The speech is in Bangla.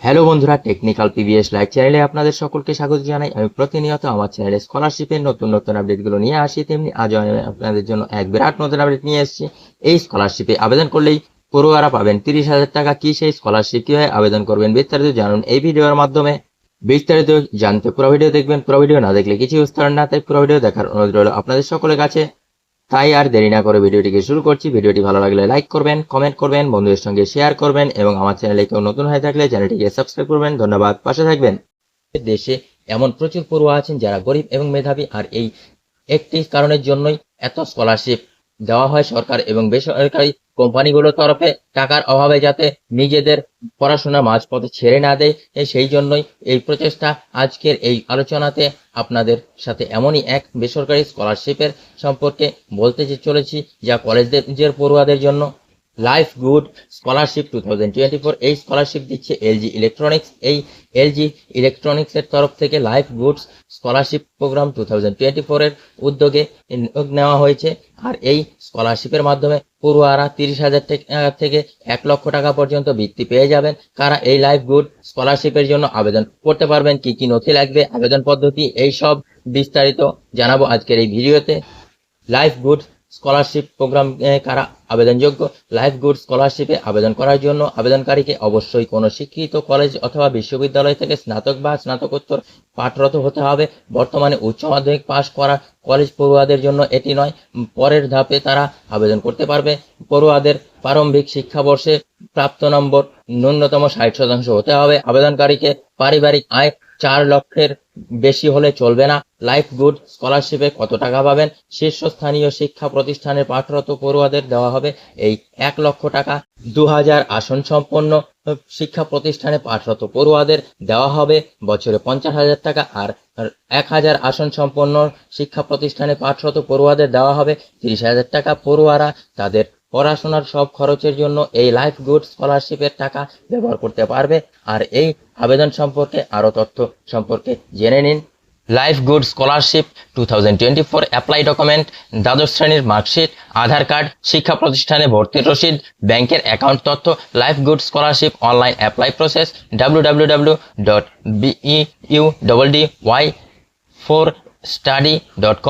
হ্যালো বন্ধুরা, টেকনিক্যাল পিভিএস লাইভ চ্যানেলে আপনাদের সকলকে স্বাগত জানাই। আমি প্রতিনিয়ত আমার চ্যানেলে স্কলারশিপের নতুন নতুন আপডেটগুলো নিয়ে আসি, তেমনি আজও আমি আপনাদের জন্য এক বিরাট নতুন আপডেট নিয়ে এসেছি। এই স্কলারশিপে আবেদন করলেই পড়ুয়ারা পাবেন 30,000 টাকা। কি সেই স্কলারশিপ, কিভাবে আবেদন করবেন, বিস্তারিত জানুন এই ভিডিওর মাধ্যমে। বিস্তারিত জানতে পুরো ভিডিও দেখবেন, পুরো ভিডিও না দেখলে কিছু বুঝতে পারেন না, তাই পুরো ভিডিও দেখার অনুরোধ রইল আপনাদের সকলের কাছে। তাই আর দেরি না করে ভিডিওটিকে শুরু করছি। ভিডিওটি ভালো লাগলে লাইক করবেন, কমেন্ট করবেন, বন্ধুদের সঙ্গে শেয়ার করবেন এবং আমার চ্যানেলে কেউ নতুন হয়ে থাকলে চ্যানেলটিকে সাবস্ক্রাইব করবেন। ধন্যবাদ, পাশে থাকবেন। দেশে এমন প্রচুর পড়ুয়া আছেন যারা গরিব এবং মেধাবী, আর এই একটি কারণের জন্যই এত স্কলারশিপ দেওয়া হয় সরকার এবং বেসরকারি কোম্পানিগুলোর তরফে, টাকার অভাবে যাতে নিজেদের পড়াশোনা মাঝপথে ছেড়ে না দেয়, সেই জন্যই এই প্রচেষ্টা। আজকের এই আলোচনাতে আপনাদের সাথে এমনই এক বেসরকারি স্কলারশিপের সম্পর্কে বলতে চলেছি, যা কলেজের পড়ুয়াদের জন্য লাইফ গুড স্কলারশিপ 2024। এই স্কলারশিপ দিচ্ছে এলজি ইলেকট্রনিক্স। এই এলজি ইলেকট্রনিক্সের তরফ থেকে লাইফ গুডস স্কলারশিপ প্রোগ্রাম 2024 এর উদ্যোগে নেওয়া হয়েছে। আর এই স্কলারশিপের মাধ্যমে পড়ুয়ারা 30,000 টাকা থেকে 1 লক্ষ টাকা পর্যন্ত বৃত্তি পেয়ে যাবেন। কারা এই লাইফ গুড স্কলারশিপের জন্য আবেদন করতে পারবেন, কি কি নথি লাগবে, আবেদন পদ্ধতি, এই সব বিস্তারিত জানাবো আজকের এই ভিডিওতে। লাইফ গুড স্কলারশিপ প্রোগ্রাম কারা আবেদনযোগ্য? লাইফ গুড স্কলারশিপে আবেদন করার জন্য আবেদনকারীকে অবশ্যই কোনো শিক্ষিত কলেজ অথবা বিশ্ববিদ্যালয় থেকে স্নাতক বা স্নাতকোত্তর পাঠরত হতে হবে। বর্তমানে উচ্চ মাধ্যমিক পাশ করা কলেজ পড়ুয়াদের জন্য এটি নয়, পরের ধাপে তারা আবেদন করতে পারবে। পড়ুয়াদের প্রারম্ভিক শিক্ষাবর্ষে প্রাপ্ত নম্বর ন্যূনতম 60% হতে হবে। আবেদনকারীকে পারিবারিক আয় 4 লক্ষের বেশি হলে চলবে না। লাইফ গুড স্কলারশিপে কত টাকা পাবেন? শীর্ষস্থানীয় শিক্ষা প্রতিষ্ঠানের পাঠরত পড়ুয়াদের দেওয়া হবে এই 1 লক্ষ টাকা। 2000 আসন সম্পন্ন শিক্ষা প্রতিষ্ঠানে পাঠরত পড়ুয়াদের দেওয়া হবে বছরে 50,000 টাকা, আর 1000 আসন সম্পন্ন শিক্ষা প্রতিষ্ঠানে পাঠরত পড়ুয়াদের দেওয়া হবে 30,000 টাকা। পড়ুয়ারা তাদের পড়াশোনার সব খরচের জন্য এই লাইফ গুড স্কলারশিপের টাকা ব্যবহার করতে পারবে। আর এই আবেদন সম্পর্কে আরও তথ্য সম্পর্কে জেনে নিন। Life good scholarship 2024 apply document: দ্বাদশ শ্রেণীর মার্কশিট, আধার কার্ড, শিক্ষা প্রতিষ্ঠানে ভর্তির রসিদ, ব্যাংকের অ্যাকাউন্ট তথ্য। Life good scholarship online apply process: www.beudy4study.com